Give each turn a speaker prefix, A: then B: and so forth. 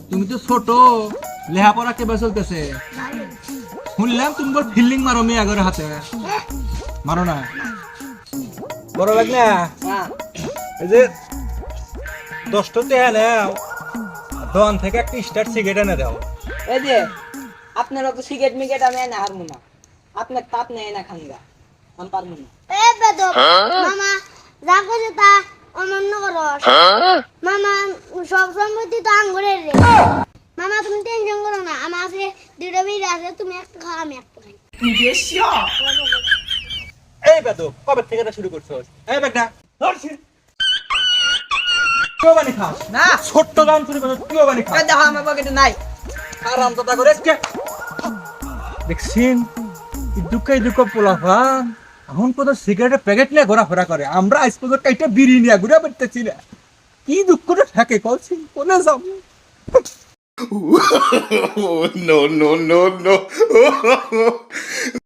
A: তুমি তো ছোট, লেহাপড়া কেবা চলতেছে? শুনলাম তুমি বল ফিল্ডিং মারো মেয়ে আগের হাতে, মারো না? বড় লাগ না এই যে 10টা টাকা নাও, দোকান থেকে একটা স্টার সিগারেট এনে দাও।
B: এই যে আপনার অত সিগারেট মিগারেট আমি না হারমু না, আপনার তাপ নেই না খাঙ্গা, আমি পারবো না।
C: এ বেদব মামা যা কইছে তা অমান্য করস। মামা সব সম্পত্তি তো আঙ্গুরের রে। মামা তুমি টেনশন করো না, আমার আছে দুটো বিড়ি আছে, তুমি একটা খাও আমি একটা খাই।
A: এই বেদব কবে থেকে এটা শুরু করছো? এই বেটা ধরছি তুইও বানি খাস
B: না
A: ছোট্ট গান শুরু করছো, তুইও বানি খাস।
B: এই দেখো আমার পকেটে নাই।
A: আরাম দাদা করে দেখছেন এই দুঃখ পোলাপান এখন কত সিগারেটের প্যাকেট নিয়ে ঘোরাফেরা করে, আমরা আজ পর্যন্ত একটা বিড়ি নিয়ে ঘুরে বেড়তেছি না। কি দুঃখটা থাকে কলছি কোনে যাবো?
D: Oh, no, no, no, no.